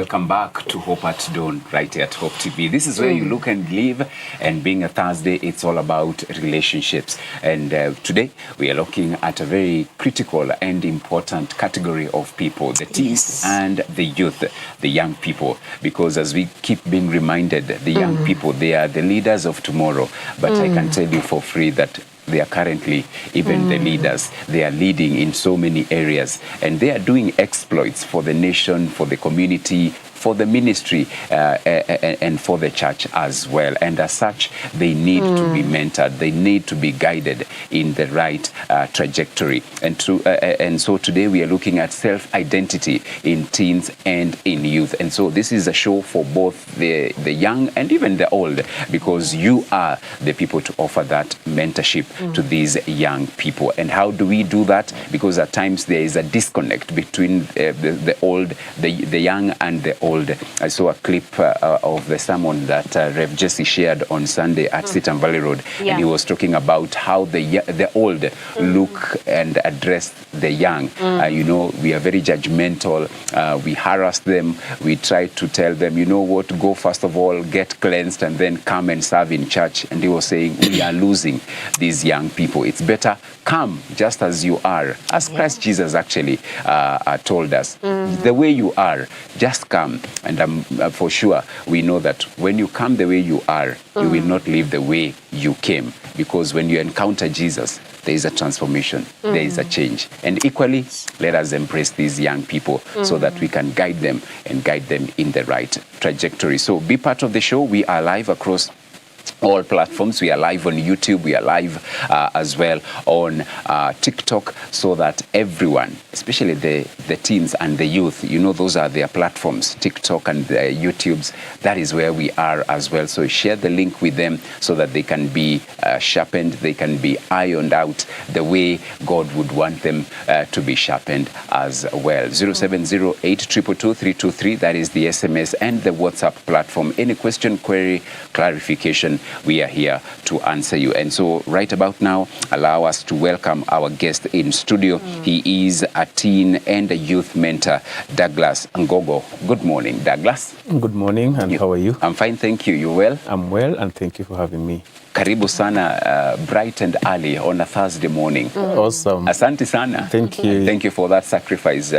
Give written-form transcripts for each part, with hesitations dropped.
Welcome back to Hope at Dawn, right here at Hope TV. This is where you look and live, and being a Thursday, it's all about relationships. And today, we are looking at a very critical and important category of people, the teens and the youth, the young people. Because as we keep being reminded, the young people, they are the leaders of tomorrow. But I can tell you for free that they are currently even the leaders. They are leading in so many areas, and they are doing exploits for the nation, for the community, for the ministry, and for the church as well. And as such, they need to be mentored. They need to be guided in the right trajectory. And so today we are looking at self-identity in teens and in youth. And so this is a show for both the young and even the old, because you are the people to offer that mentorship to these young people. And how do we do that? Because at times there is a disconnect between the young and the old. I saw a clip of the sermon that Rev Jesse shared on Sunday at Sitam Valley Road, and he was talking about how the old look and address the young. You know, we are very judgmental. We harass them. We try to tell them, you know what, go first of all, get cleansed, and then come and serve in church. And he was saying, we are losing these young people. It's better come just as you are, as Christ Jesus actually told us. The way you are, just come. And for sure, we know that when you come the way you are, you will not live the way you came. Because when you encounter Jesus, there is a transformation, there is a change. And equally, let us embrace these young people so that we can guide them and guide them in the right trajectory. So be part of the show. We are live across all platforms. We are live on YouTube. We are live as well on TikTok, so that everyone, especially the teens and the youth, you know, those are their platforms, TikTok and YouTube's. That is where we are as well. So share the link with them so that they can be sharpened, they can be ironed out the way God would want them to be sharpened as well. 0708222323, that is the SMS and the WhatsApp platform. Any question, query, clarification, we are here to answer you. And so right about now, allow us to welcome our guest in studio. He is a teen and a youth mentor, Douglas Angogo. Good morning, Douglas. Good morning, and how are you? I'm fine, thank you. You well? I'm well, and thank you for having me. Karibu sana, bright and early on a Thursday morning. Awesome. Asante sana. Thank you. Thank you for that sacrifice,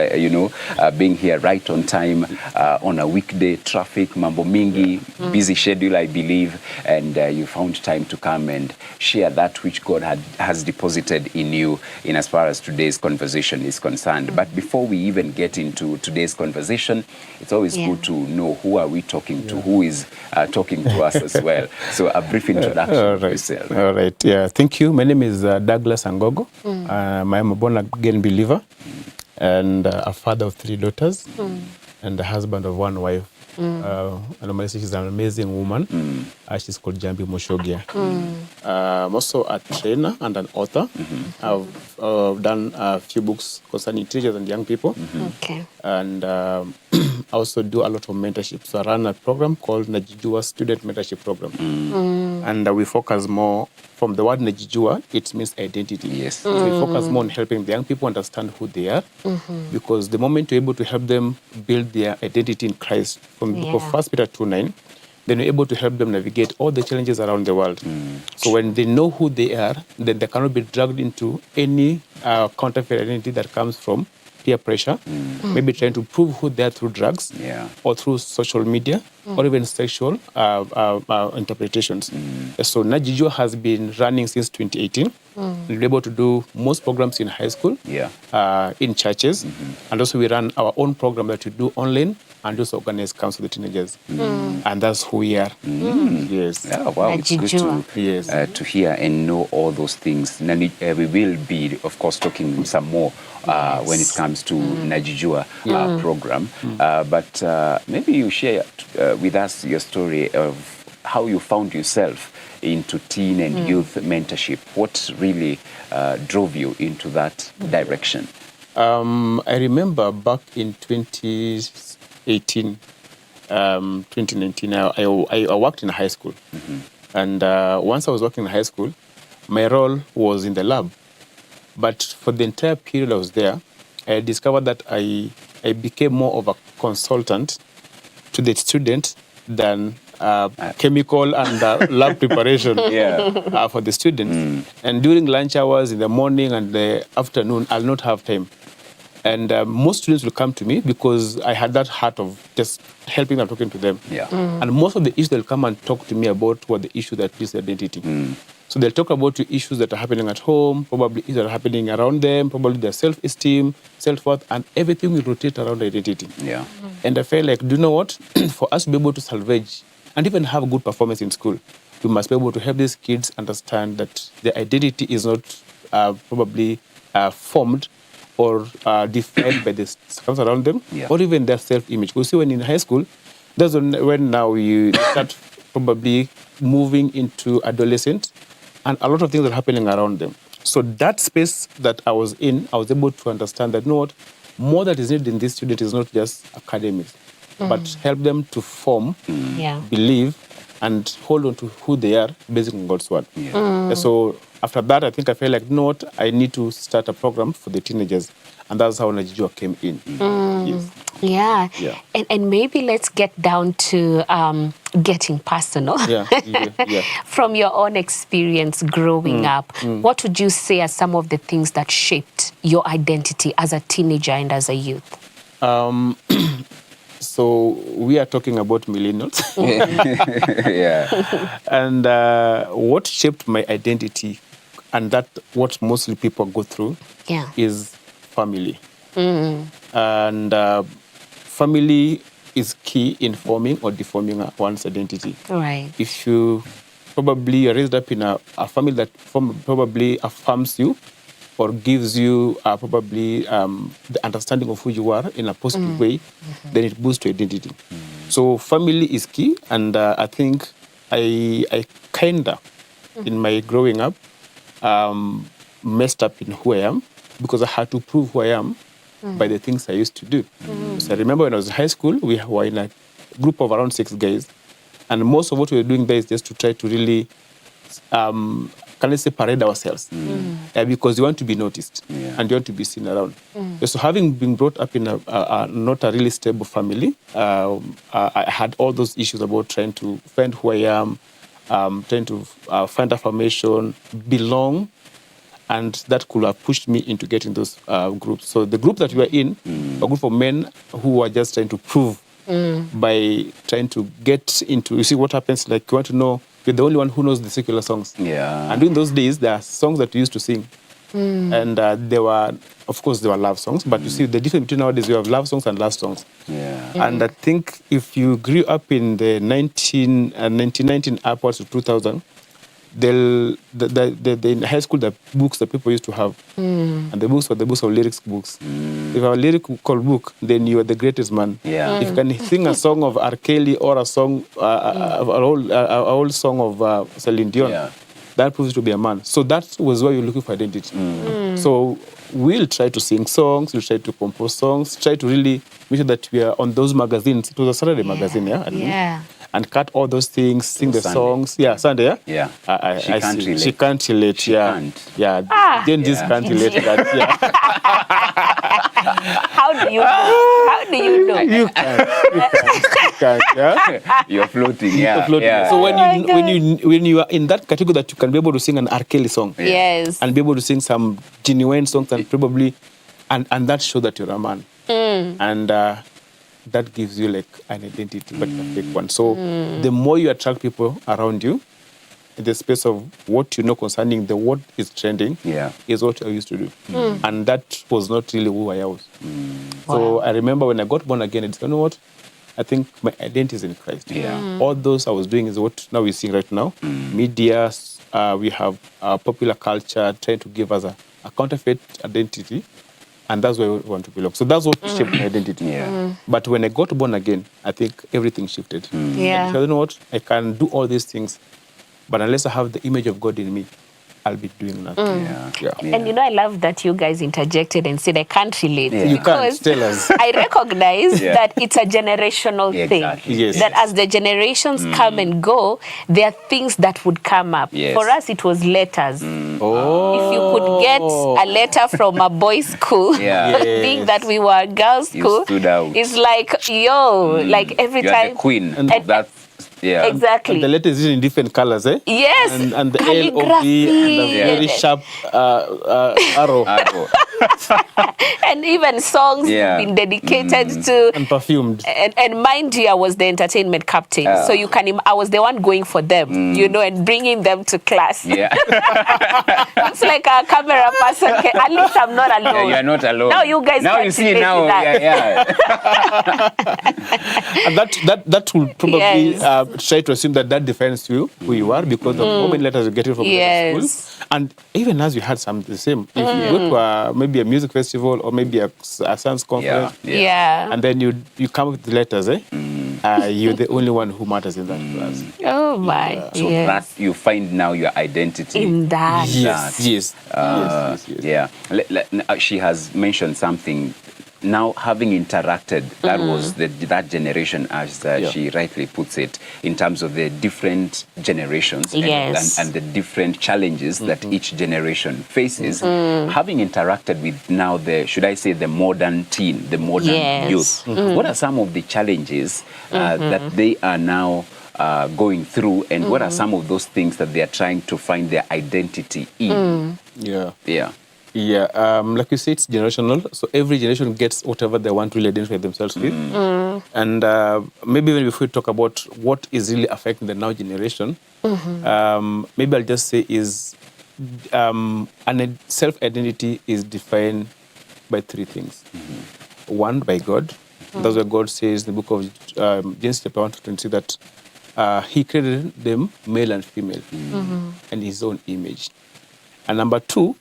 being here right on time on a weekday, traffic, mambo mingi, busy schedule, I believe, and you found time to come and share that which God has deposited in you in as far as today's conversation is concerned. But before we even get into today's conversation, it's always good to know who are we talking to, who is talking to us as well. So a brief introduction. All right. Yeah. Thank you. My name is Douglas Angogo. I'm a born-again believer and a father of 3 daughters and a husband of 1 wife. And she's an amazing woman. She's called Jambi Moshogia. I'm also a trainer and an author. I've done a few books concerning teenagers and young people. Okay. And I also do a lot of mentorship. So I run a program called Najijua Student Mentorship Program. And we focus more, from the word Najijua, it means identity. Yes. So we focus more on helping the young people understand who they are. Because the moment you're able to help them build their identity in Christ, from the book of 1 Peter 2:9, then you're able to help them navigate all the challenges around the world. So when they know who they are, then they cannot be dragged into any counterfeit identity that comes from peer pressure, maybe trying to prove who they are through drugs or through social media or even sexual interpretations. So Najijua has been running since 2018. We're able to do most programs in high school, in churches, and also we run our own program that we do online and also organize camps for the teenagers. And that's who we are. Yes. Yeah, wow, it's good to, to hear and know all those things. We will be, of course, talking some more when it comes to Najijua program. But maybe you share with us your story of how you found yourself into teen and youth mentorship. What really drove you into that direction? I remember back in 2018, 2019, I worked in high school. And once I was working in high school, my role was in the lab. But for the entire period I was there, I discovered that I became more of a consultant to the student than chemical and lab preparation for the students. And during lunch hours in the morning and the afternoon, I'll not have time. And most students will come to me because I had that heart of just helping them, talking to them. And most of the issues they'll come and talk to me about were the issue that is identity. So they'll talk about the issues that are happening at home, probably issues that are happening around them, probably their self-esteem, self-worth, and everything will rotate around identity. And I felt like, do you know what? For us to be able to salvage and even have a good performance in school, we must be able to help these kids understand that their identity is not probably formed or defined by the circumstances around them, or even their self-image. We see when in high school, that's when now you start probably moving into adolescent, and a lot of things are happening around them. So that space that I was in, I was able to understand that, you know what, more that is needed in this student is not just academics, but help them to form, believe, and hold on to who they are based on God's word. So after that, I think I felt like, you know what, I need to start a program for the teenagers. And that's how Najijua came in. And maybe let's get down to getting personal. From your own experience growing up, what would you say are some of the things that shaped your identity as a teenager and as a youth? So we are talking about millennials. And what shaped my identity, and that what mostly people go through, is family. And family is key in forming or deforming one's identity. If you probably are raised up in a family that probably affirms you or gives you probably the understanding of who you are in a positive way, then it boosts your identity. So family is key, and I think I kinda, in my growing up, messed up in who I am because I had to prove who I am by the things I used to do. So I remember when I was in high school, we were in a group of around 6 guys, and most of what we were doing there is just to try to really can I say parade ourselves, because you want to be noticed and you want to be seen around. So having been brought up in a not a really stable family, I had all those issues about trying to find who I am, trying to find affirmation, belong, and that could have pushed me into getting those groups. So the group that we were in, a group of men who were just trying to prove by trying to get into, you see what happens, like you want to know, you're the only one who knows the secular songs. And in those days, there are songs that we used to sing. And there were, of course, there were love songs, but you see the difference between nowadays, we have love songs and love songs. And I think if you grew up in the 1919 upwards to 2000, in high school, the books that people used to have, and the books were the books of lyrics books. If you have a lyrical book, then you are the greatest man. If you can sing a song of R. Kelly or a song, an old song of Celine Dion, that proves to be a man. So that was why you're looking for identity. So we'll try to sing songs, we'll try to compose songs, try to really make sure that we are on those magazines. It was a Saturday magazine, and cut all those things, sing the songs. Sunday, She can't relate. Jen just can't relate that. How do you know? How do you know? You can't. You're floating. So when you are in that category that you can be able to sing an R. Kelly song, and be able to sing some genuine songs, and probably, and that shows that you're a man, and that gives you like an identity, but a fake one. So the more you attract people around you, in the space of what you know concerning the what is trending, is what I used to do. And that was not really who I was. So I remember when I got born again, I said, you know what? I think my identity is in Christ. All those I was doing is what now we're seeing right now. Media, we have popular culture trying to give us a counterfeit identity. And that's where we want to belong. So that's what shaped my identity. But when I got born again, I think everything shifted. So you know what? I can do all these things, but unless I have the image of God in me, I'll be doing nothing. Yeah. And you know, I love that you guys interjected and said, I can't relate. Yeah. You can't Because tell us. I recognize that it's a generational Exactly. thing. Yes. That as the generations come and go, there are things that would come up. Yes. For us, it was letters. Oh. If you could get a letter from a boys' school, being that we were a girls' You school, stood out. it's like, yo, like every You're time. the queen And of that. Yeah. Exactly. And the letters is in different colors, eh? Yes. And the L O V and a very sharp arrow. And even songs been dedicated to. And perfumed. And mind you, I was the entertainment captain. So you can, I was the one going for them, you know, and bringing them to class. Yeah. It's like a camera person. At least I'm not alone. Yeah, you are not alone. Now you guys now can you see relate now. to that. And that will probably try to assume that defines you, who you are, because of how many letters you get from the school. And even as you had some the same, if you go to maybe a music festival or maybe a science conference, and then you come with the letters, you're the only one who matters in that class. Oh my! So that you find now your identity in that. Yes. Yeah. She has mentioned something. Now, having interacted, that was that generation, as she rightly puts it, in terms of the different generations and the different challenges that each generation faces. Having interacted with now should I say, the modern teen, the modern youth, what are some of the challenges that they are now going through, and what are some of those things that they are trying to find their identity in? Like you say, it's generational. So every generation gets whatever they want to really identify themselves with. And maybe when we talk about what is really affecting the now generation, maybe I'll just say is self-identity is defined by three things. One, by God. That's what God says in the book of Genesis chapter 1-20 that he created them male and female in his own image. And number two,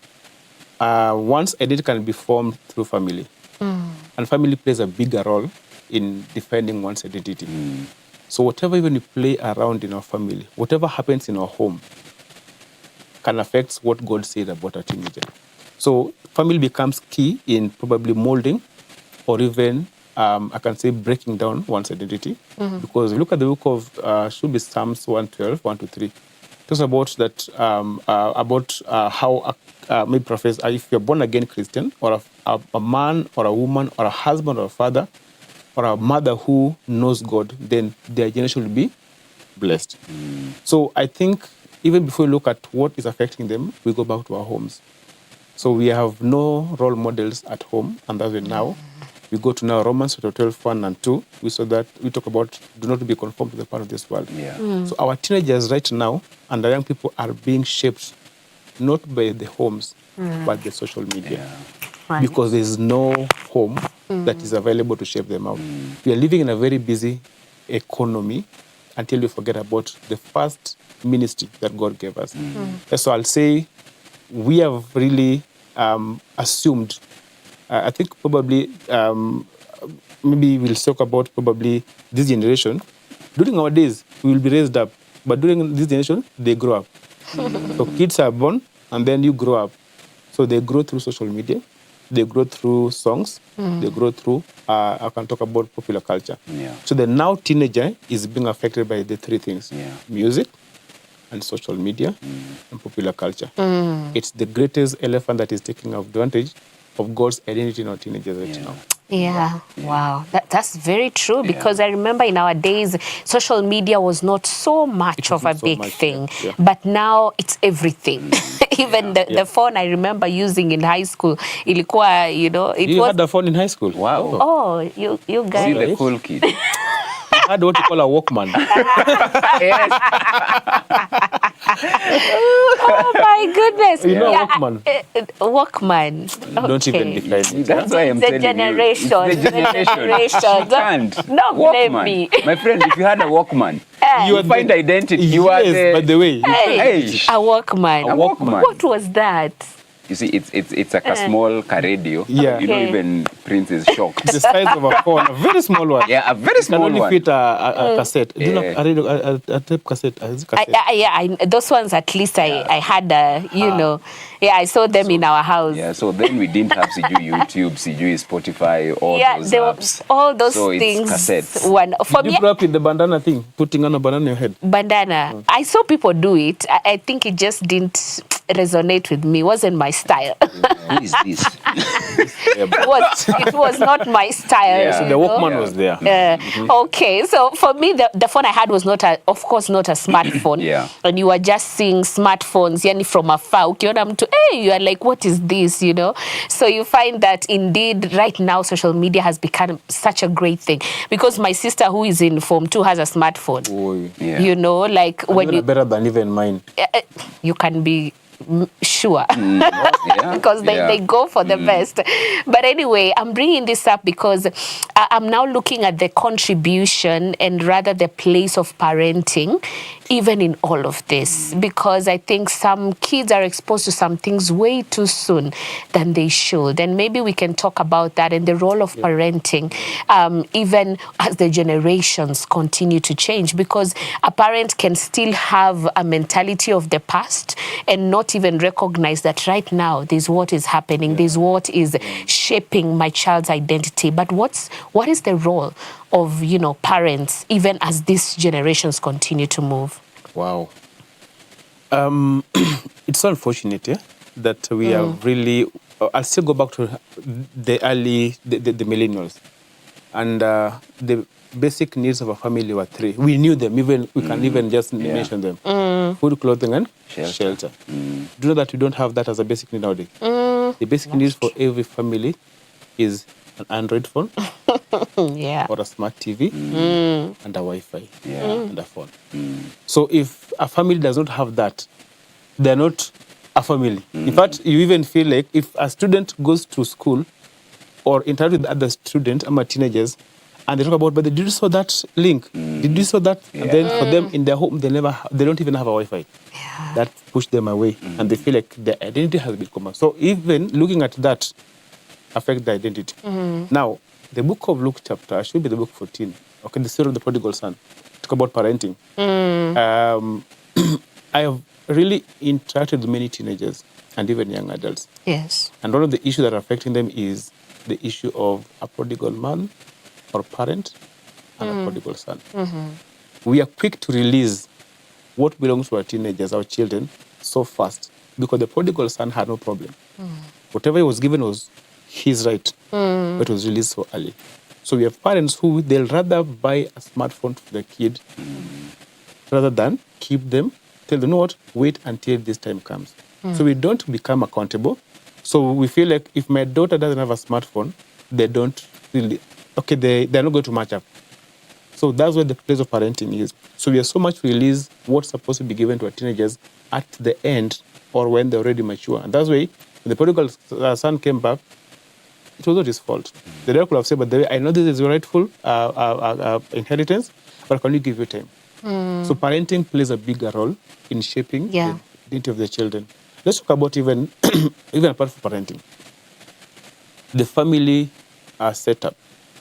one's identity can be formed through family. And family plays a bigger role in defining one's identity. So whatever even we play around in our family, whatever happens in our home, can affect what God said about a teenager. So family becomes key in probably molding or even, I can say, breaking down one's identity. Because if you look at the book of, should be Psalms 112, 1-3, talks about that, how maybe profess, if you're born again Christian, or a man or a woman or a husband or a father or a mother who knows God, then their generation will be blessed. So I think even before we look at what is affecting them, we go back to our homes. So we have no role models at home, and that's why now we go to now Romans chapter 12, 1 and 2. We saw that we talk about do not be conformed to the part of this world. So our teenagers right now and the young people are being shaped not by the homes, but the social media. Because there is no home that is available to shape them out. We are living in a very busy economy until we forget about the first ministry that God gave us. So I'll say we have really assumed, I think probably, maybe we'll talk about probably this generation. During our days, we will be raised up, but during this generation, they grow up. So kids are born, and then you grow up. So they grow through social media, they grow through songs, they grow through, I can talk about popular culture. So the now teenager is being affected by the three things, music and social media and popular culture. It's the greatest elephant that is taking advantage of God's identity in our teenagers right now. Wow. That's very true, because I remember in our days, social media was not so much of a big thing, but now it's everything. Even the phone I remember using in high school, ilikuwa, you know, you had a phone in high school? Wow. Oh, you guys. See the cool kid. I had what you call a Walkman. Oh my goodness. You know Walkman? Walkman. Don't even decline it. That's why I'm telling generation. you. It's the generation. Don't blame Walkman. me. My friend, if you had a Walkman, You find identity. You are Yes, by the way. a Walkman. A Walkman. What was that? You see, it's like a small car radio. Yeah. You know, even Prince is shocked. The size of a phone, a very small one. Yeah, a very small one. Can only fit a cassette. Do you know a radio, a tape cassette? Those ones at least I had, you know. Yeah, I saw them in our house. Yeah, so then we didn't have YouTube, Spotify, all those apps. All those so things. It's cassettes. Did you grow up with the bandana thing, putting on a bandana in your head? Bandana. I saw people do it. I think it just didn't resonate with me. It wasn't my style. Who is this? It was not my style. Yeah. So the Walkman was there. Okay, so for me, the phone I had was of course not a smartphone. Yeah. And you were just seeing smartphones, yani from afar. Ukiona mtu, hey, you are like, what is this, you know? So you find that indeed right now social media has become such a great thing, because my sister who is in Form 2 has a smartphone. Oh, yeah. You know, like when you better than even mine. You can be sure, Yeah. because they go for the best. But anyway, I'm bringing this up because I'm now looking at the contribution and rather the place of parenting even in all of this, because I think some kids are exposed to some things way too soon than they should. And maybe we can talk about that and the role of parenting, even as the generations continue to change, because a parent can still have a mentality of the past and not even recognize that right now there's what is happening, there's what is shaping my child's identity. But what is the role of, you know, parents even as these generations continue to move? Wow. It's so unfortunate, that we are really. I'll still go back to the early, the millennials, and the basic needs of a family were three. We knew them. Even we can even just mention them: food, clothing, and shelter. Do you know that we don't have that as a basic need nowadays? The basic needs for every family is an Android phone, or a smart TV, and a Wi-Fi, and a phone. So if a family does not have that, they're not a family. In fact, you even feel like if a student goes to school or interact with other students, teenagers, and they talk about, but did you saw that link? Did you saw that? And then for them in their home, they don't even have a Wi-Fi. That pushed them away, and they feel like their identity has become. So even looking at that affect the identity. Now, the book of Luke chapter, should be the book 14. Okay, the story of the prodigal son. Talk about parenting. I have really interacted with many teenagers and even young adults. Yes. And one of the issues that are affecting them is the issue of a prodigal man or parent and a prodigal son. We are quick to release what belongs to our teenagers, our children, so fast, because the prodigal son had no problem. Whatever he was given was his right, but it was released so early. So we have parents who they'll rather buy a smartphone for the kid rather than keep them, tell them, you know what, wait until this time comes. So we don't become accountable. So we feel like if my daughter doesn't have a smartphone, they don't really, they're not going to match up. So that's where the place of parenting is. So we are so much release what's supposed to be given to our teenagers at the end or when they're already mature. And that's why when the prodigal son came back, it was not his fault. The dad could have said, but I know this is your rightful inheritance, but can you give you time? So parenting plays a bigger role in shaping the identity of the children. Let's talk about even apart from parenting. The family setup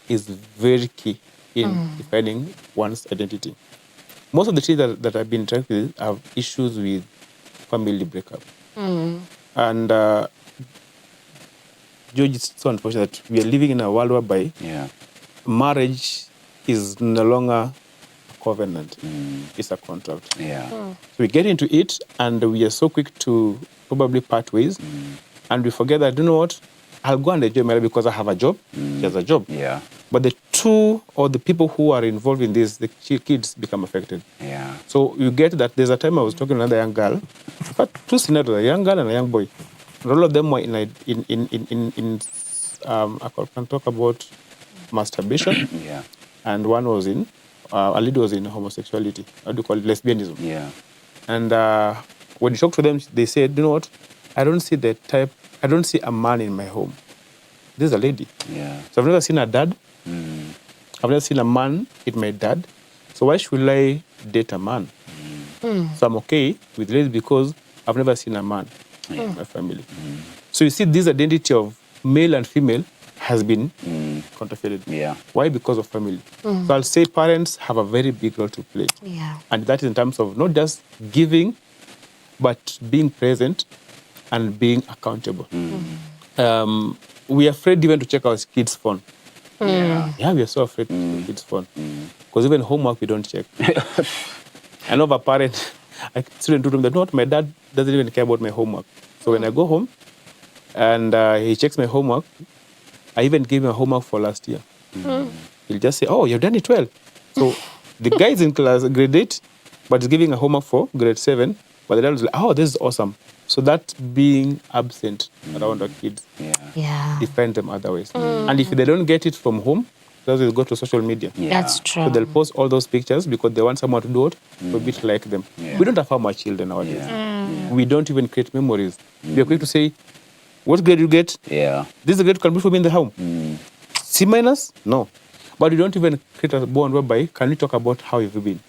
is very key in defining one's identity. Most of the children that I've been interacting with have issues with family breakup. And George, it's so unfortunate that we are living in a world whereby marriage is no longer a covenant, it's a contract. So we get into it and we are so quick to probably part ways, and we forget that, you know what, I'll go and enjoy my life because I have a job, she has a job. But the two or the people who are involved in this, the kids become affected. So you get that there's a time I was talking to another young girl, in fact, two scenarios, a young girl and a young boy. All of them were I can talk about masturbation, and one was in, a lead was in homosexuality. How do you call it? Lesbianism. And when you talk to them, they said, you know what? I don't see a man in my home. This is a lady. So I've never seen a dad. I've never seen a man with my dad. So why should I date a man? So I'm okay with ladies because I've never seen a man. in my family. So you see, this identity of male and female has been counterfeited. Yeah. Why? Because of family. So I'll say parents have a very big role to play. Yeah. And that is in terms of not just giving, but being present and being accountable. We are afraid even to check our kids' phone. Yeah, we are so afraid to check kids' phone. Because even homework, we don't check. I know of a parent, a student told him that, no, my dad doesn't even care about my homework. So when I go home and he checks my homework, I even gave him a homework for last year. He'll just say, oh, you've done it well. So the guy is in class, grade 8, but he's giving a homework for grade 7. But the dad was like, oh, this is awesome. So that being absent around our kids defend them otherwise. And if they don't get it from home, they'll go to social media. That's true. So they'll post all those pictures because they want someone to do it to a bit like them. We don't have our children nowadays. We don't even create memories. We are quick to say, what grade you get? Yeah. This is the grade you can put for me in the home. C minus? No. But we don't even create a bond whereby can we talk about how you've been.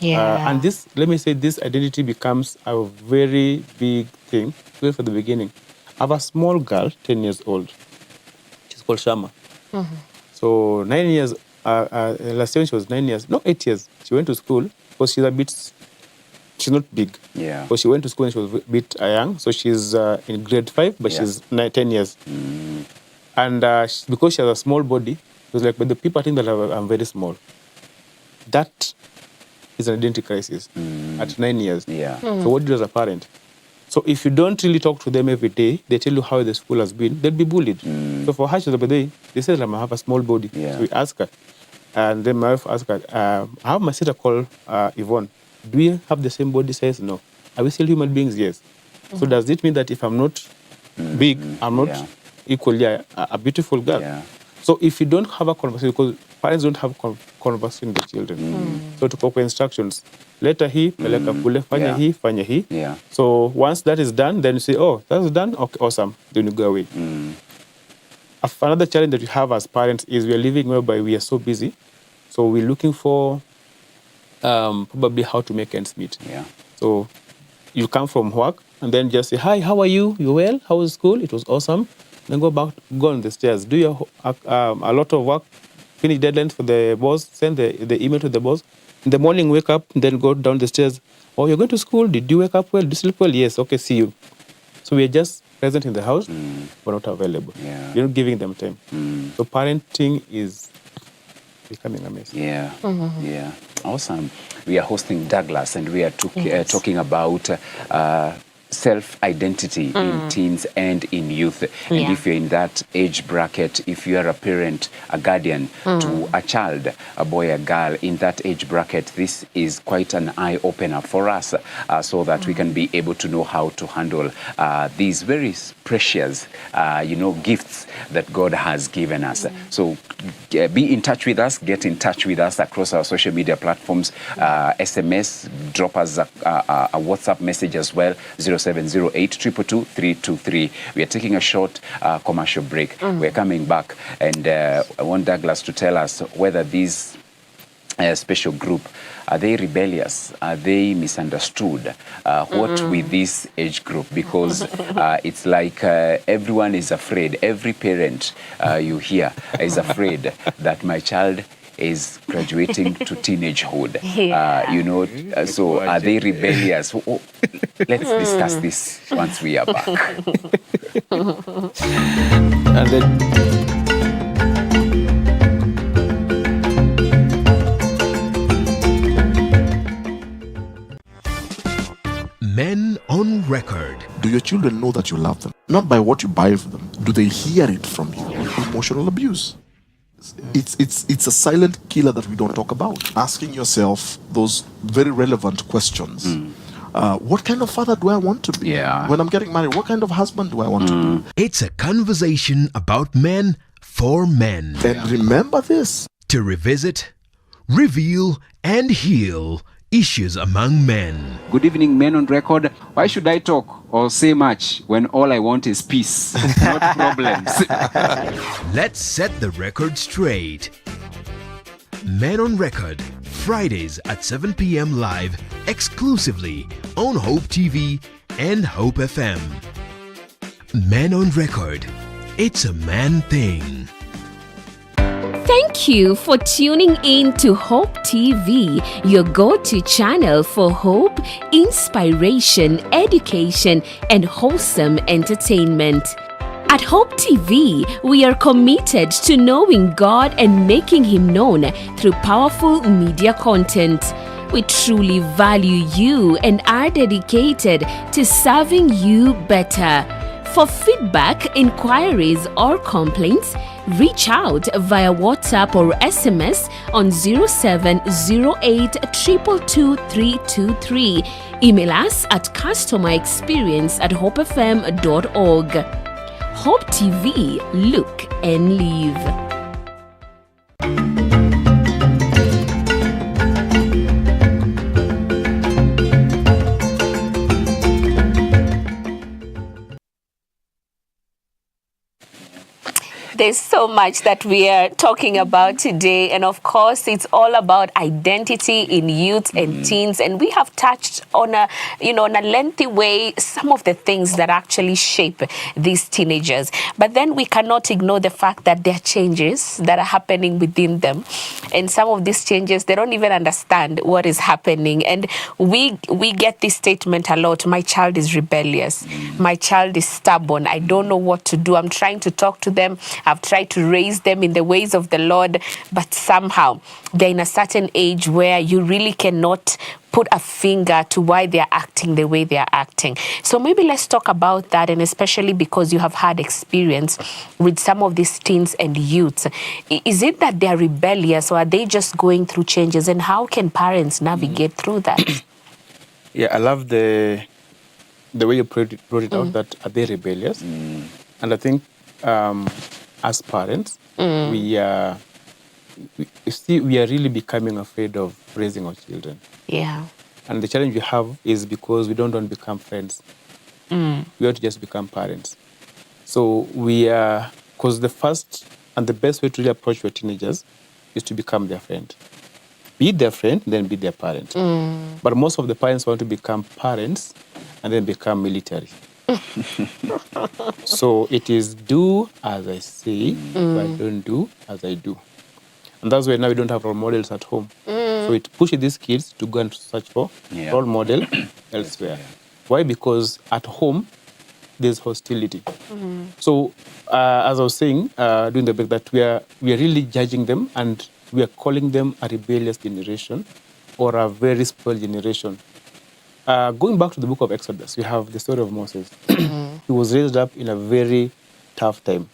And this, let me say, this identity becomes a very big thing. Even for the beginning. I have a small girl, 10 years old. She's called Shama. So 9 years, last year she was 9 years, no, 8 years. She went to school because she's not big. Yeah. So she went to school and she was a bit young. So she's in grade 5, but she's 10 years. And because she has a small body, it was like, but the people think that I'm very small. That is an identity crisis at 9 years. Yeah. So what do you do as a parent? So if you don't really talk to them every day, they tell you how the school has been, they'll be bullied. So for her, she's like, they said I have a small body. Yeah. So we ask her. And then my wife asked her, I have my sister called Yvonne. Do we have the same body size? No. Are we still human beings? Yes. So does it mean that if I'm not big, I'm not equally a beautiful girl? Yeah. So if you don't have a conversation, because parents don't have conversation with the children. So to copy instructions, letter he, peleka kule, fanya he, fanya he. Yeah. So once that is done, then you say, oh, that's done? Okay, awesome. Then you go away. Another challenge that we have as parents is we are living whereby we are so busy. So we're looking for probably how to make ends meet. Yeah. So you come from work and then just say, hi, how are you? You well? How was school? It was awesome. Then go on the stairs, do your a lot of work, finish deadlines for the boss, send the email to the boss. In the morning, wake up, then go down the stairs. Oh, you're going to school? Did you wake up well? Did you sleep well? Yes. Okay, see you. So we're just present in the house, but not available. Yeah. You're not giving them time. So parenting is becoming a mess. Yeah. Yeah. Awesome. We are hosting Douglas, and we are talking about self-identity in teens and in youth. And if you're in that age bracket, if you are a parent, a guardian to a child, a boy, a girl, in that age bracket, this is quite an eye-opener for us so that we can be able to know how to handle these very precious, gifts that God has given us. So be in touch with us, get in touch with us across our social media platforms, SMS, drop us a WhatsApp message as well, 0708-222-323. We are taking a short commercial break. We're coming back, and I want Douglas to tell us whether these special group, are they rebellious? Are they misunderstood? What with this age group? Because it's like everyone is afraid. Every parent you hear is afraid that my child is graduating to teenagehood. So are they rebellious? Let's discuss this once we are back. And then Men on Record. Do your children know that you love them? Not by what you buy for them. Do they hear it from you? Emotional abuse. It's a silent killer that we don't talk about. Asking yourself those very relevant questions. What kind of father do I want to be? Yeah. When I'm getting married, what kind of husband do I want to be? It's a conversation about men for men. And remember this. To revisit, reveal, and heal issues among men. Good evening, Men on Record. Why should I talk or say much when all I want is peace, not problems? Let's set the record straight. Men on Record, Fridays at 7 p.m. live, exclusively on Hope TV and Hope FM. Men on Record. It's a man thing. Thank you for tuning in to Hope TV, your go-to channel for hope, inspiration, education, and wholesome entertainment. At Hope TV, we are committed to knowing God and making Him known through powerful media content. We truly value you and are dedicated to serving you better. For feedback, inquiries, or complaints, reach out via WhatsApp or SMS on 0708 222 323. Email us at customerexperience@hopefm.org. Hope TV, look and live. There's so much that we are talking about today, and of course it's all about identity in youth and teens, and we have touched on a lengthy way some of the things that actually shape these teenagers. But then we cannot ignore the fact that there are changes that are happening within them, and some of these changes they don't even understand what is happening. And we get this statement a lot: my child is rebellious, my child is stubborn, I don't know what to do, I'm trying to talk to them, I've tried to raise them in the ways of the Lord, but somehow they're in a certain age where you really cannot put a finger to why they're acting the way they're acting. So maybe let's talk about that, and especially because you have had experience with some of these teens and youths. Is it that they're rebellious, or are they just going through changes, and how can parents navigate through that? Yeah, I love the way you brought it out, that are they rebellious? And I think as parents, we are really becoming afraid of raising our children. Yeah. And the challenge we have is because we don't want to become friends. We want to just become parents. So because the first and the best way to really approach your teenagers is to become their friend. Be their friend, then be their parent. But most of the parents want to become parents and then become military. So it is do as I say, but don't do as I do. And that's why now we don't have role models at home. So it pushes these kids to go and search for role model elsewhere. Why? Because at home, there's hostility. So as I was saying during the break, that we are really judging them, and we are calling them a rebellious generation or a very spoiled generation. Going back to the book of Exodus, we have the story of Moses. He was raised up in a very tough time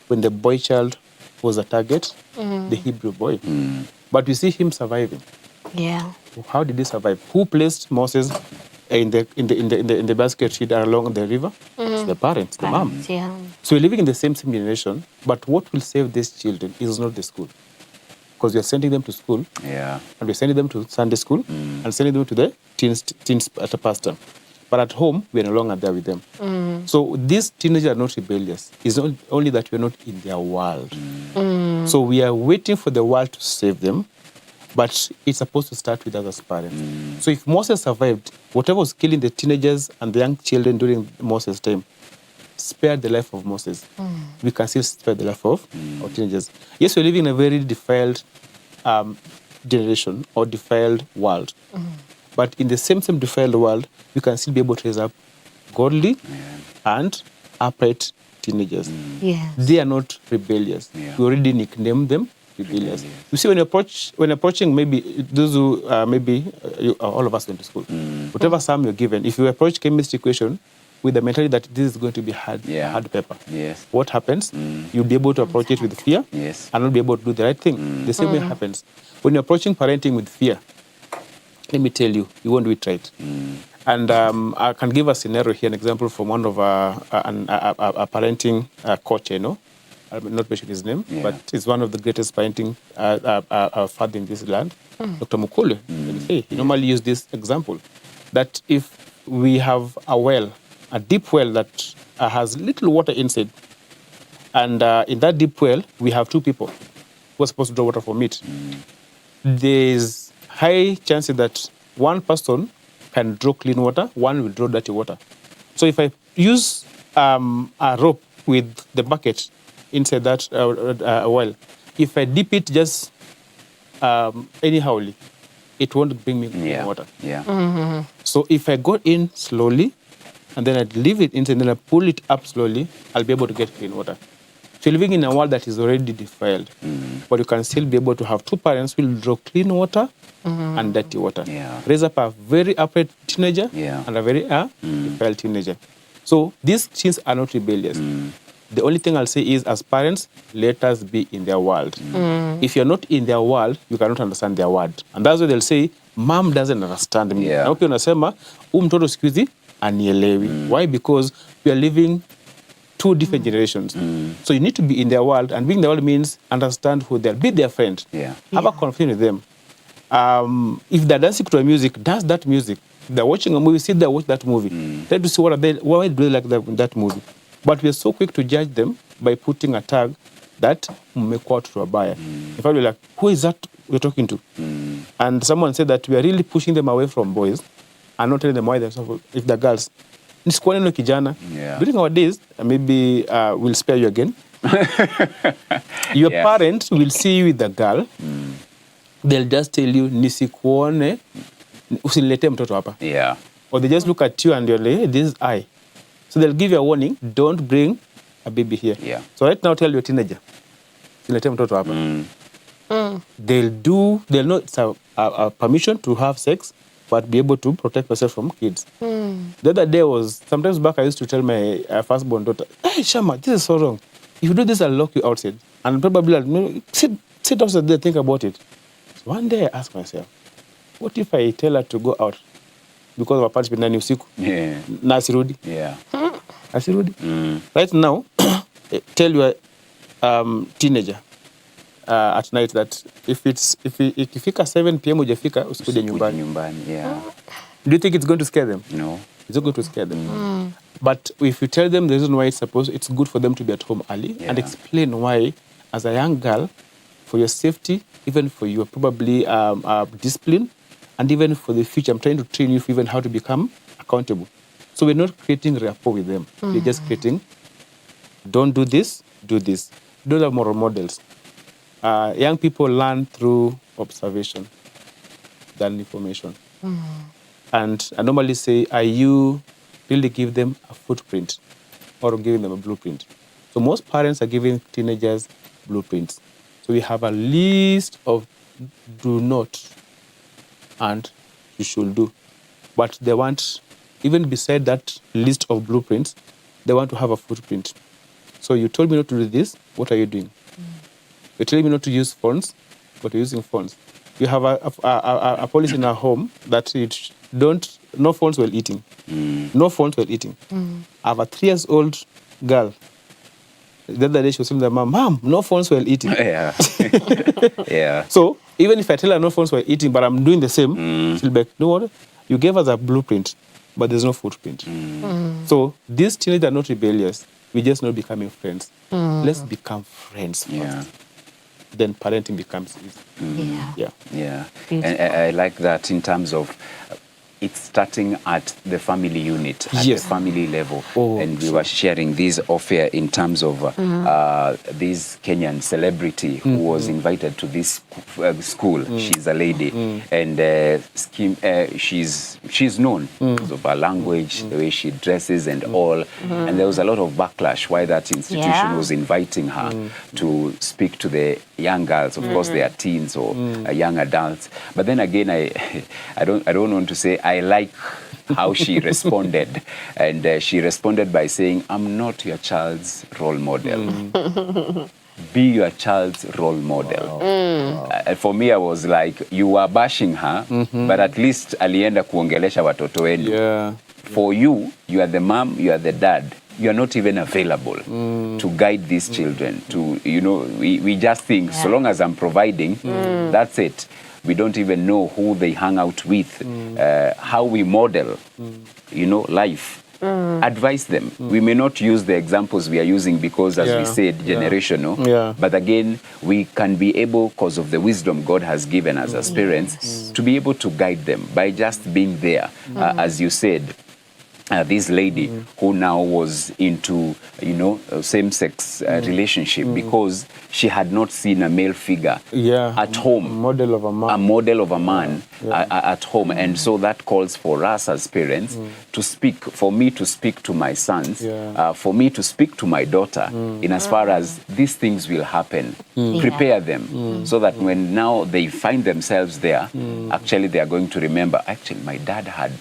when the boy child was a target, the Hebrew boy. But we see him surviving. Yeah. How did he survive? Who placed Moses in the basket feed along the river? It's the parents, the mom. Yeah. So we're living in the same generation, but what will save these children is not the school. Because we're sending them to school, and we're sending them to Sunday school, and sending them to the teens at a pastor. But at home, we're no longer there with them. So these teenagers are not rebellious. It's not only that we're not in their world. So we are waiting for the world to save them, but it's supposed to start with us as parents. So if Moses survived, whatever was killing the teenagers and the young children during Moses' time, spared the life of Moses. We can still spare the life of our teenagers. Yes, we're living in a very defiled generation or defiled world. But in the same defiled world, we can still be able to raise up godly and upright teenagers. They are not rebellious. We already nicknamed them rebellious. You see, when approaching maybe those who all of us went to school, whatever sum you're given, if you approach chemistry equation with the mentality that this is going to be hard paper, what happens? You'll be able to approach it with fear and not be able to do the right thing. The same way happens when you're approaching parenting with fear. Let me tell you, you won't do it right. And I can give a scenario here, an example from one of a parenting coach, I'm not mentioning his name, but he's one of the greatest parenting father in this land, Dr. Mukule. He normally use this example, that if we have a deep well that has little water inside, and in that deep well, we have two people who are supposed to draw water from it. There's high chances that one person can draw clean water, one will draw dirty water. So if I use a rope with the bucket inside that well. If I dip it just anyhowly, it won't bring me clean water. Yeah. So if I go in slowly, and then I leave it inside, and then I pull it up slowly, I'll be able to get clean water. So you're living in a world that is already defiled, but you can still be able to have two parents who will draw clean water and dirty water. Yeah. Raise up a very upright teenager and a very defiled teenager. So these things are not rebellious. The only thing I'll say is, as parents, let us be in their world. If you're not in their world, you cannot understand their word. And that's why they'll say, Mom doesn't understand me. Yeah. Na ukiwa unasema, mtoto siku hizi anielewi. Why? Because we are living two different generations. So you need to be in their world, and being in their world means understand who they are. Be their friend. Have a conversation with them. If they're dancing to a music, dance that music. If they're watching a movie, sit there, watch that movie. Try to see why do they like that movie. But we're so quick to judge them by putting a tag that mmekuwa watoto wabaya. In fact, we're like, who is that we're talking to? And someone said that we are really pushing them away from boys and not telling them why they're so, if they're girls. Nisikuone no kijana. During our days, maybe we'll spare you again. Your parents will see you with the girl. They'll just tell you, nisikuone, usilete mtoto hapa. Yeah. Or they just look at you and you're like, hey, this is I. So they'll give you a warning, don't bring a baby here. Yeah. So right now tell your teenager, usilete mtoto hapa. They'll know it's a permission to have sex, but be able to protect yourself from kids. The other day sometimes back I used to tell my firstborn daughter, hey, Shama, this is so wrong. If you do this, I'll lock you outside. And probably I'll sit outside there, think about it. So one day I asked myself, what if I tell her to go out because of parents pendani usiku? Yeah. Na asirudi. Yeah. Asirudi. Right now, tell your teenager at night that ikifika 7 p.m. hujafika usikuje nyumbani. Yeah. Do you think it's going to scare them? No. It's not going to scare them. But if you tell them the reason why it's good for them to be at home early, and explain why, as a young girl, for your safety, even for your probably discipline, and even for the future, I'm trying to train you for even how to become accountable. So we're not creating rapport with them. We're just creating, don't do this, do this. Those are moral models. Young people learn through observation than information. And I normally say, are you really give them a footprint or giving them a blueprint? So most parents are giving teenagers blueprints. So we have a list of do not and you should do. But they want, even beside that list of blueprints, they want to have a footprint. So you told me not to do this, what are you doing? You're telling me not to use phones, but you're using phones. You have a policy in our home that no phones while eating. No phones while eating. I have a 3-year-old girl. The other day she was telling her mom, no phones while eating. Yeah. Yeah. So even if I tell her no phones while eating, but I'm doing the same, she'll be like, no what? You gave us a blueprint, but there's no footprint. So these teenagers are not rebellious. We're just not becoming friends. Let's become friends first. Yeah. Then parenting becomes easy. Yeah. And I like that in terms of it's starting at the family unit, at the family level. And we were sharing this off-air in terms of this Kenyan celebrity who was invited to this school. She's a lady. And she's known because of her language, the way she dresses and all. And there was a lot of backlash why that institution was inviting her to speak to the young girls. Of course, they are teens or young adults. But then again, I don't want to say I like how she responded. And she responded by saying, I'm not your child's role model. Be your child's role model. For me, I was like, you were bashing her, but at least alienda kuongelesha watoto wenu. For you, you are the mom, you are the dad. You are not even available to guide these children. We just think, so long as I'm providing, that's it. We don't even know who they hang out with, how we model, life. Advise them. We may not use the examples we are using because, as we said, generational. But again, we can be able, because of the wisdom God has given us as parents, to be able to guide them by just being there. As you said, this lady who now was into, same-sex relationship because she had not seen a male figure at home. A model of a man. A model of a man at home. And so that calls for us as parents to speak, for me to speak to my sons, for me to speak to my daughter in as far as these things will happen. Prepare them so that when now they find themselves there, actually they are going to remember, actually my dad had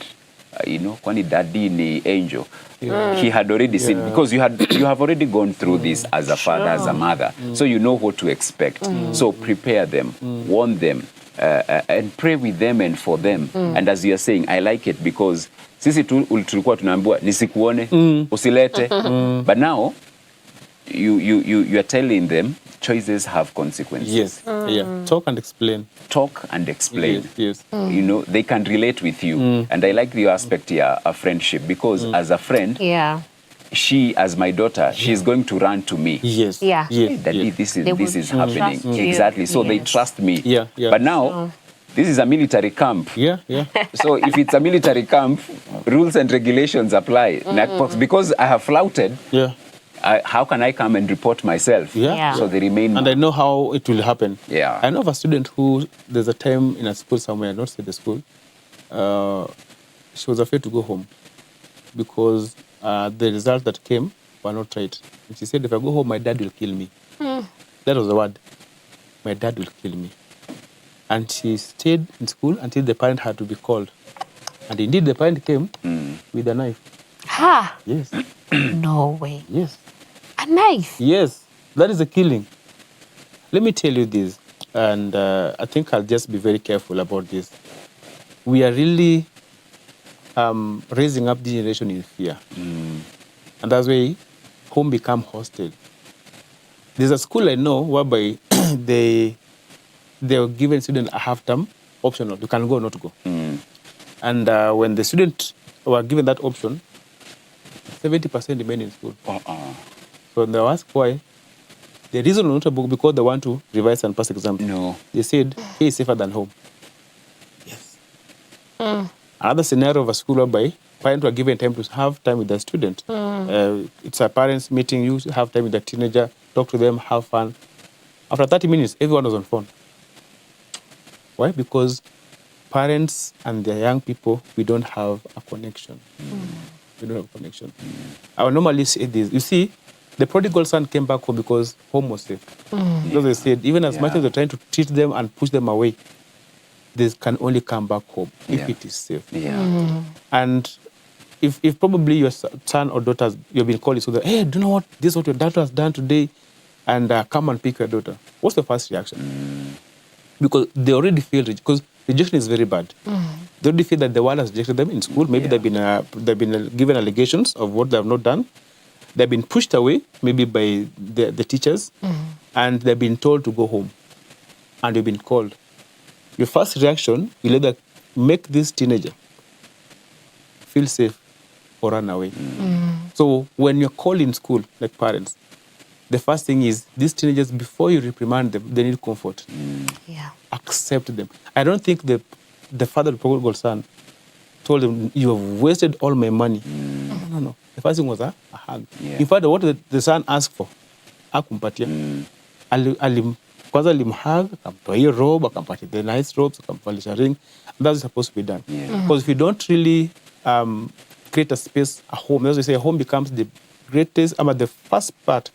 kwani daddy ni angel. He had already seen, because you have already gone through this as a father, as a mother, so you know what to expect. So prepare them, warn them, and pray with them and for them. And as you are saying, I like it because sisi tulikuwa tunaambiwa nisikuone, usilete, but now you are telling them choices have consequences. Yes. Yeah. Talk and explain. Talk and explain. Yes. They can relate with you. And I like the aspect here of friendship because as a friend, she, as my daughter, she's going to run to me. Yes. Yeah. Hey, Daddy, this is happening. Exactly. So they trust me. Yeah. But now, this is a military camp. Yeah. So if it's a military camp, rules and regulations apply. Because I have flouted. How can I come and report myself? So they remain. And I know how it will happen. I know of a student who, there's a time in a school somewhere, I not say the school, she was afraid to go home because the results that came were not right. And she said, if I go home, my dad will kill me. That was the word. My dad will kill me. And she stayed in school until the parent had to be called. And indeed, the parent came with a knife. Ha! Yes. No way. Yes. A knife? Yes. That is a killing. Let me tell you this, and I think I'll just be very careful about this. We are really raising up the generation in fear. And that's why home become hostile. There's a school I know whereby they were giving students a half-term optional. You can go or not go. And when the students were given that option, 70% remain in school. So they asked why. The reason was not because they want to revise and pass exams. No. They said, he is safer than home. Yes. Another scenario of a school whereby parents were given time to have time with their student. It's a parents meeting, you have time with the teenager, talk to them, have fun. After 30 minutes, everyone was on phone. Why? Because parents and their young people, we don't have a connection. We don't have a connection. I would normally say this. You see, the prodigal son came back home because home was safe. Because they said, even as much as they're trying to treat them and push them away, they can only come back home if it is safe. And if probably your son or daughter, you've been called, so that, hey, do you know what? This is what your daughter has done today, and come and pick your daughter. What's the first reaction? Because they already feel, because rejection is very bad. They already feel that the world has rejected them in school. Maybe they've been given allegations of what they have not done. They've been pushed away, maybe by the teachers, and they've been told to go home. And they've been called. Your first reaction will either make this teenager feel safe or run away. So when you're called in school, like parents, the first thing is, these teenagers, before you reprimand them, they need comfort. Accept them. I don't think the father of the prodigal son told him, you have wasted all my money. No. The first thing was a hug. In fact, what the son asked for, akumpatia. Kwanza alimhug, akamtoa hiyo robe, akampatia the nice robes, akamvalisha ring. That's supposed to be done. Because if you don't really create a space, a home, as we say, a home becomes the greatest, the first part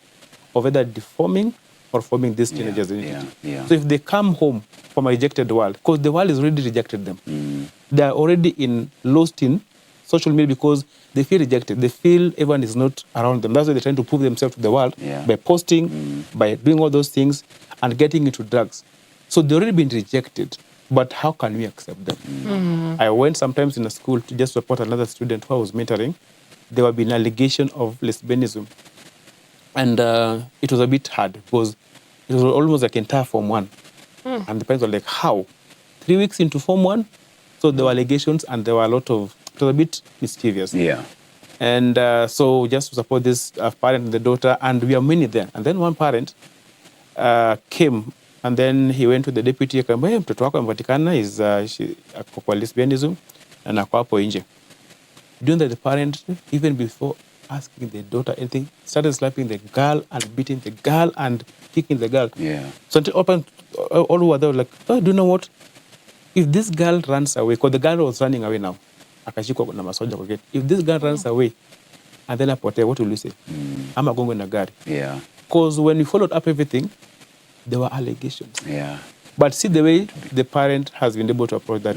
of either deforming or forming these teenagers. So if they come home from a rejected world, because the world has already rejected them, they are already lost in social media because they feel rejected. They feel everyone is not around them. That's why they're trying to prove themselves to the world by posting, by doing all those things, and getting into drugs. So they've already been rejected. But how can we accept them? I went sometimes in a school to just support another student who I was mentoring. There were been allegation of lesbianism. And it was a bit hard because it was almost like entire Form 1. And the parents were like, how? 3 weeks into Form 1? So there were allegations and there were a lot of, it was a bit mischievous. And so just to support this parent and the daughter, and we are many there. And then one parent came, and then he went to the deputy, akamwambia, mtoto wako amepatikana is kwa lesbianism, na ako hapo nje. doing that the parent, even before asking the daughter anything, started slapping the girl and beating the girl and kicking the girl. Yeah. So until all who were there were like, oh, do you know what? If this girl runs away, because the girl was running away now, akashikwa na masoja kwa gate. If this girl runs away and then apotee, what will you say? Ama gongo na gari. Yeah. Because when we followed up everything, there were allegations. Yeah. But see the way the parent has been able to approach that.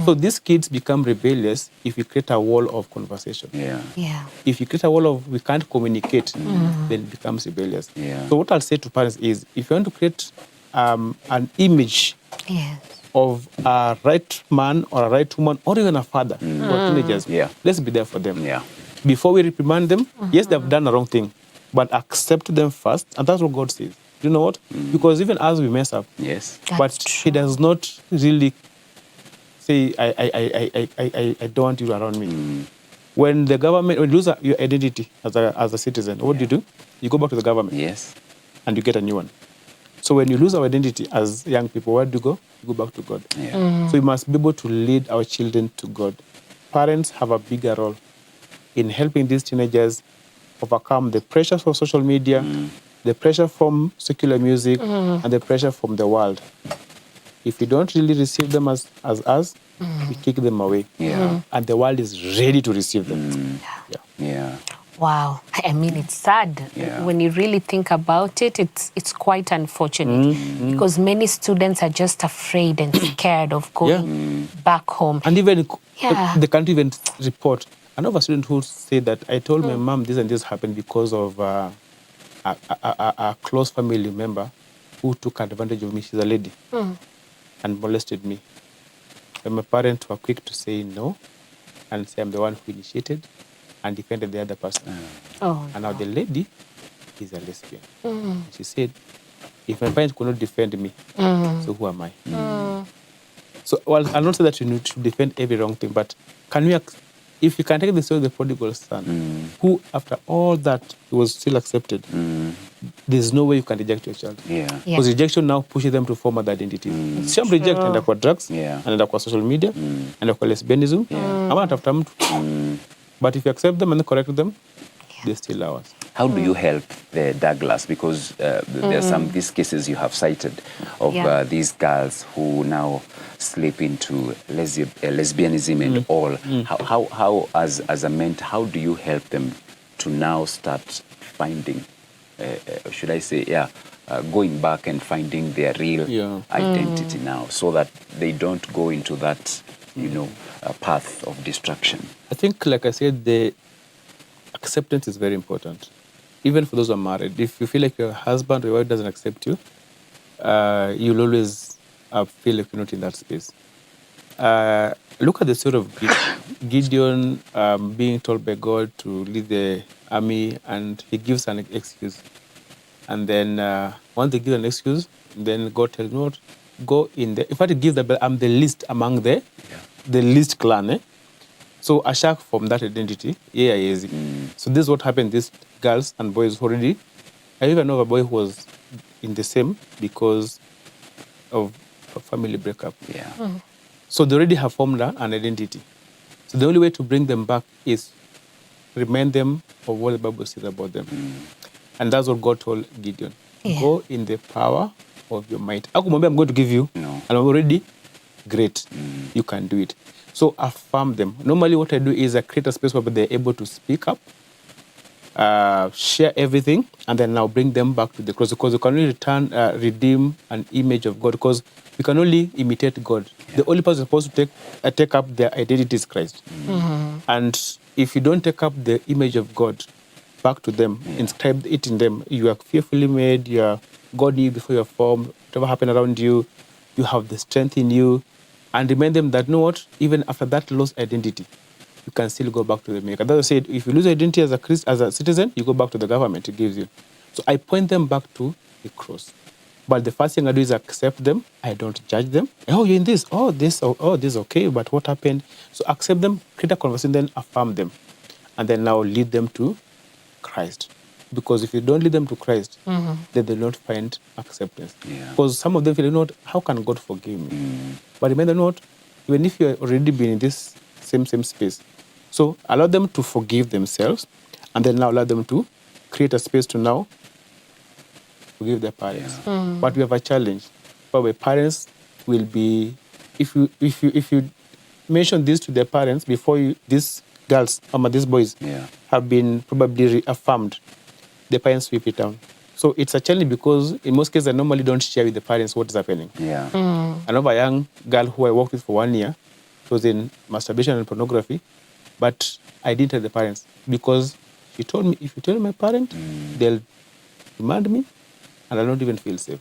So these kids become rebellious if you create a wall of conversation. Yeah. Yeah. If you create a wall of we can't communicate, then it becomes rebellious. Yeah. So what I'll say to parents is, if you want to create an image Yes. of a right man or a right woman or even a father for teenagers, let's be there for them. Yeah. Before we reprimand them, yes, they've done the wrong thing, but accept them first, and that's what God says. You know what? Because even as we mess up, Yes. but He does not really say, I don't want you around me. When the government, when you lose your identity as a citizen, what do? You go back to the government. Yes. And you get a new one. So when you lose our identity as young people, where do you go? You go back to God. Yeah. So we must be able to lead our children to God. Parents have a bigger role in helping these teenagers overcome the pressures of social media, the pressure from secular music, and the pressure from the world. If we don't really receive them as us, we kick them away. Yeah. And the world is ready to receive them. Yeah. Wow. I mean, it's sad. Yeah. When you really think about it, it's quite unfortunate because many students are just afraid and scared of going back home. And even Yeah. they can't even report. I know of a student who said that I told my mom this and this happened because of a close family member who took advantage of me. She's a lady and molested me. And my parents were quick to say no and say I'm the one who initiated and defended the other person. Oh, And now the lady is a lesbian. And she said, if my parents could not defend me, so who am I? So, well, I'll not say that you need to defend every wrong thing, but can we, if you can take the story of the prodigal son, who after all that was still accepted, there's no way you can reject your child. Yeah. Because rejection now pushes them to form other identities. Some reject and acquire drugs, and acquire social media, and acquire lesbianism. But if you accept them and correct them, they're still ours. How do you help the Douglas? Because there are some these cases you have cited of these girls who now slip into lesbianism and all. How as a mentor, how do you help them to now start finding, should I say, going back and finding their real identity now, so that they don't go into that, path of destruction? I think, like I said, the acceptance is very important. Even for those who are married, if you feel like your husband or your wife doesn't accept you, you'll always feel like you're not in that space. Look at the story of Gideon being told by God to lead the army, and he gives an excuse. And then once they give an excuse, then God tells him, go in there. In fact, he gives that, I'm the least among the least clan. So a shark from that identity, easy. So this is what happened. These girls and boys already. I even know of a boy who was in the same because of a family breakup. Yeah. So they already have formed an identity. So the only way to bring them back is remind them of what the Bible says about them. And that's what God told Gideon. Go in the power of your might. I'm going to give you, and I'm already great. You can do it. So affirm them. Normally what I do is I create a space where they're able to speak up, share everything, and then now bring them back to the cross. Because you can only redeem an image of God, because we can only imitate God. The only person supposed to take up their identity is Christ. And if you don't take up the image of God back to them, inscribe it in them, you are fearfully made, God knew you before you were formed, whatever happened around you, you have the strength in you. And remind them that, even after that lost identity, you can still go back to the Maker. That's why I said, if you lose identity as a citizen, you go back to the government it gives you. So I point them back to the cross. But the first thing I do is accept them. I don't judge them. Oh, you're in this. Oh, this. Oh, this is okay. But what happened? So accept them, create a conversation, then affirm them. And then now lead them to Christ. Because if you don't lead them to Christ, then they will not find acceptance. Because some of them feel, how can God forgive me? But remember, even if you have already been in this same space, So allow them to forgive themselves, and then now allow them to create a space to now forgive their parents. But we have a challenge. Probably parents will be, if you mention this to their parents before these girls, these boys have been probably reaffirmed, the parents sweep it down. So it's a challenge because in most cases I normally don't share with the parents what is happening. I know a young girl who I worked with for 1 year. It was in masturbation and pornography, but I didn't tell the parents because she told me, if you tell my parent, they'll demand me, and I don't even feel safe.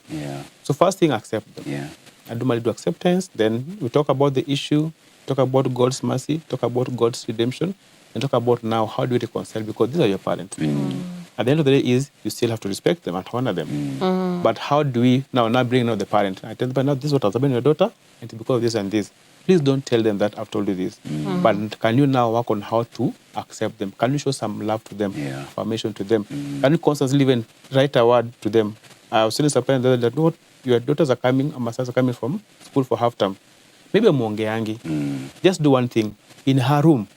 So first thing, accept them. I normally do acceptance. Then we talk about the issue, talk about God's mercy, talk about God's redemption, and talk about now how do we reconcile, because these are your parents. At the end of the day is you still have to respect them and honor them. But how do we now bring out the parent? I tell the parent, this is what has happened to your daughter, and it's because of this and this. Please don't tell them that I've told you this. But can you now work on how to accept them? Can you show some love to them, affirmation to them? Can you constantly even write a word to them? I was telling some parents that what your daughters are coming, and my sons are coming from school for half term. Maybe a mongeangi. Just do one thing. In her room,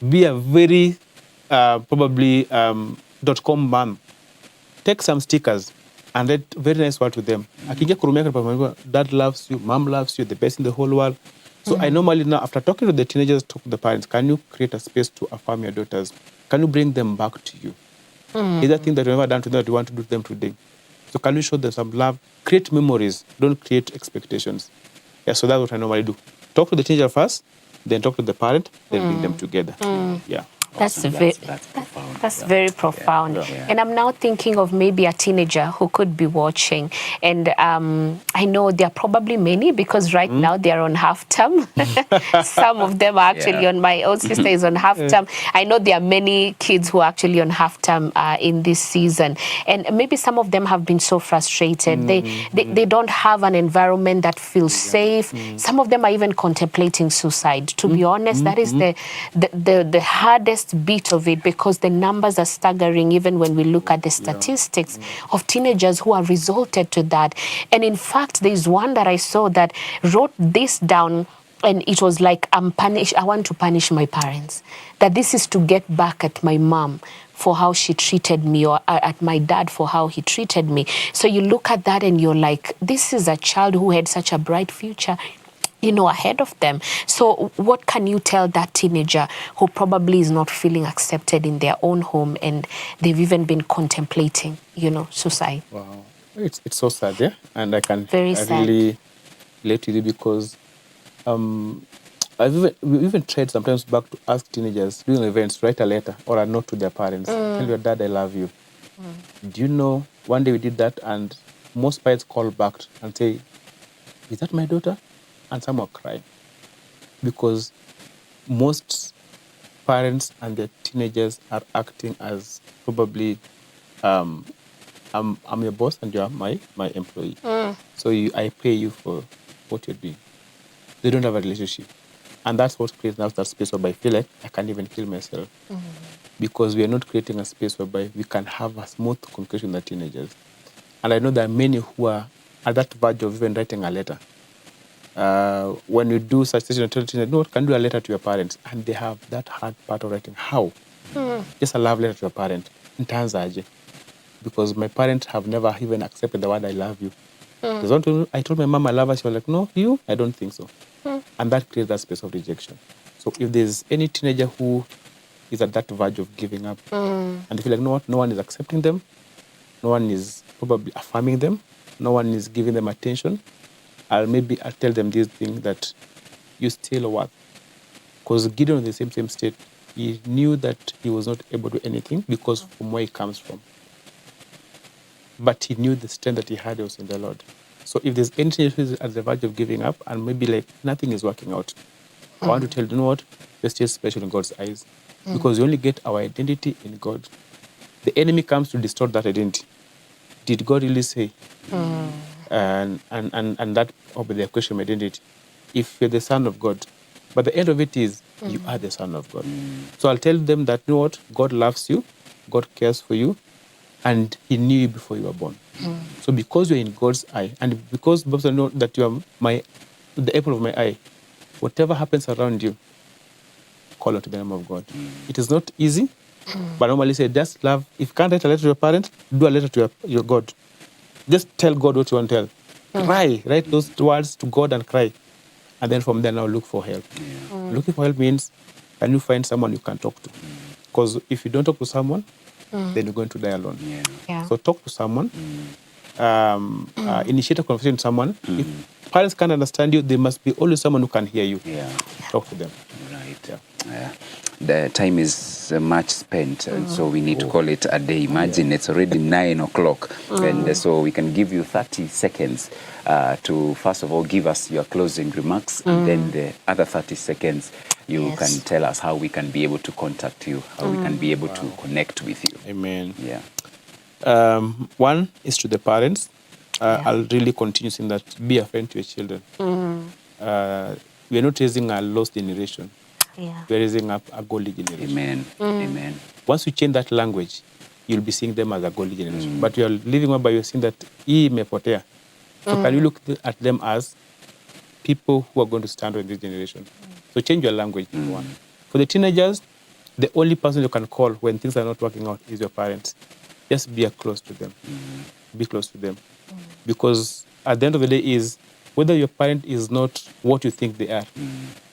be a very probably .com mom. Take some stickers and write very nice word to them. Dad loves you, mom loves you, the best in the whole world. So I normally now, after talking to the teenagers, talk to the parents, can you create a space to affirm your daughters? Can you bring them back to you? Is that thing that you've never done to them that you want to do to them today? So can you show them some love? Create memories. Don't create expectations. So that's what I normally do. Talk to the teenager first, then talk to the parent, then bring them together. That's profound. That's very profound. And I'm now thinking of maybe a teenager who could be watching. And I know there are probably many because right now they are on half term. Some of them are actually on, my own sister is on half term. I know there are many kids who are actually on half term in this season. And maybe some of them have been so frustrated. They don't have an environment that feels safe. Some of them are even contemplating suicide. To be honest, that is the hardest bit of it, because the numbers are staggering even when we look at the statistics of teenagers who are resulted to that. And in fact, there's one that I saw that wrote this down, and it was like, I want to punish my parents. That this is to get back at my mom for how she treated me, or at my dad for how he treated me. So you look at that and you're like, this is a child who had such a bright future, ahead of them. So what can you tell that teenager who probably is not feeling accepted in their own home, and they've even been contemplating, suicide? Wow. It's so sad, yeah? And I can sad. Really relate with you, because we even tried sometimes back to ask teenagers during events, write a letter or a note to their parents. Tell your dad I love you. Do you know, one day we did that, and most parents call back and say, is that my daughter? And some will cry, because most parents and their teenagers are acting as probably, I'm your boss and you're my employee. So I pay you for what you're doing. They don't have a relationship. And that's what creates now that space whereby I feel like I can't even kill myself. Because we are not creating a space whereby we can have a smooth communication with the teenagers. And I know there are many who are at that verge of even writing a letter. When you do such things, you tell teenagers, no, can do a letter to your parents. And they have that hard part of writing. How? Just a love letter to your parent. Because my parents have never even accepted the word I love you. I told my mom I love her. She was like, no, you? I don't think so. And that creates that space of rejection. So if there's any teenager who is at that verge of giving up, and they feel like no one is accepting them, no one is probably affirming them, no one is giving them attention, I'll tell them this thing, that you still worth. Because Gideon in the same state, he knew that he was not able to do anything because from where he comes from. But he knew the strength that he had was in the Lord. So if there's anything who is at the verge of giving up and maybe like nothing is working out, I want to tell you, what? You're still special in God's eyes. Because we only get our identity in God. The enemy comes to distort that identity. Did God really say? And that will be the question of identity. If you're the son of God, but the end of it is you are the son of God. So I'll tell them that, what? God loves you, God cares for you, and he knew you before you were born. So because you're in God's eye, and because Bible know that you are the apple of my eye, whatever happens around you, call out to the name of God. It is not easy, but normally say, just love. If you can't write a letter to your parents, do a letter to your God. Just tell God what you want to tell. Cry, write those words to God and cry. And then from there now look for help. Looking for help means, can you find someone you can talk to? Because if you don't talk to someone, then you're going to die alone. So talk to someone, initiate a conversation with someone. If parents can't understand you, there must be always someone who can hear you. Talk to them. Right. The time is much spent, and so we need to call it a day. Imagine it's already 9 o'clock, and so we can give you 30 seconds to first of all give us your closing remarks, and then the other 30 seconds you can tell us how we can be able to contact you, how we can be able to connect with you. Amen. Yeah. One is to the parents. I'll really continue saying that, be a friend to your children. We are not raising a lost generation. We're raising up a godly generation. Amen. Amen. Once you change that language, you'll be seeing them as a godly generation. But you're living whereby you're seeing that hii imepotea. So can you look at them as people who are going to stand in this generation? So change your language, one. For the teenagers, the only person you can call when things are not working out is your parents. Just be close to them. Be close to them. Because at the end of the day is, whether your parent is not what you think they are,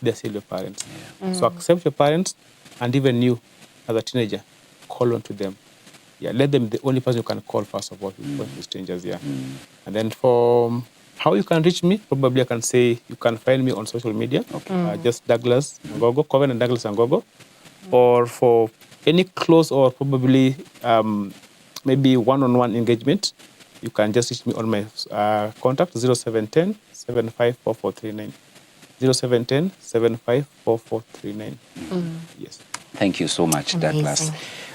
they're still your parents. So accept your parents, and even you, as a teenager, call on to them. Let them be the only person you can call first of all, with strangers. And then for how you can reach me, probably I can say you can find me on social media. Just Douglas Angogo, Covenant Douglas Angogo. Or for any close or probably maybe one-on-one engagement, you can just reach me on my contact 0710 754439. 0710 754439. Yes. Thank you so much, Douglas.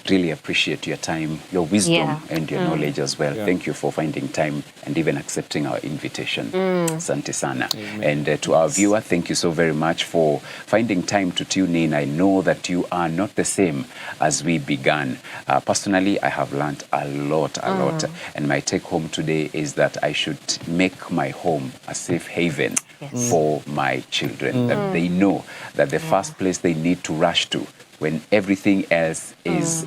Really appreciate your time, your wisdom, and your knowledge as well. Thank you for finding time and even accepting our invitation. Asante sana. And to our viewer, thank you so very much for finding time to tune in. I know that you are not the same as we began. Personally, I have learned a lot. And my take home today is that I should make my home a safe haven for my children, that they know that the first place they need to rush to when everything else is,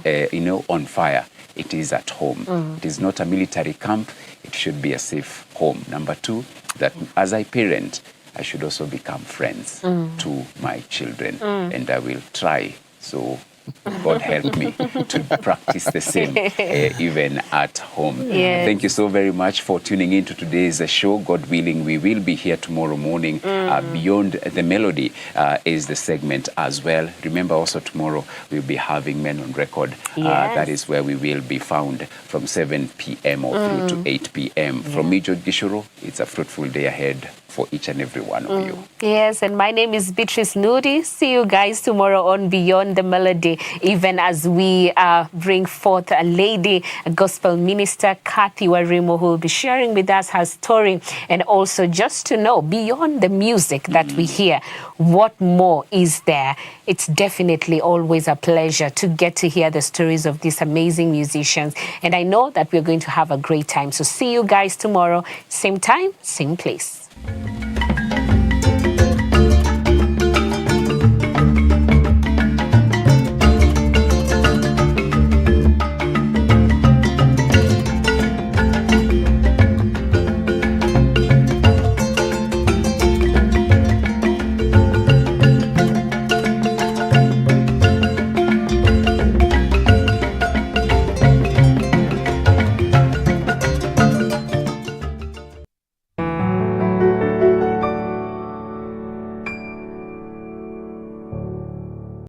on fire, it is at home. It is not a military camp. It should be a safe home. Number two, that as I parent, I should also become friends to my children. And I will try. So God help me to practice the same even at home. Thank you so very much for tuning in to today's show. God willing, we will be here tomorrow morning. Beyond the Melody is the segment as well. Remember also tomorrow we'll be having Men on Record. That is where we will be found from 7 p.m. or through to 8 p.m. From me, George Gishuru, it's a fruitful day ahead for each and every one of you. Yes, and my name is Beatrice Nudi. See you guys tomorrow on Beyond the Melody, even as we bring forth a lady, a gospel minister, Kathy Warimo, who will be sharing with us her story, and also just to know, beyond the music that we hear, what more is there? It's definitely always a pleasure to get to hear the stories of these amazing musicians, and I know that we're going to have a great time. So see you guys tomorrow, same time, same place.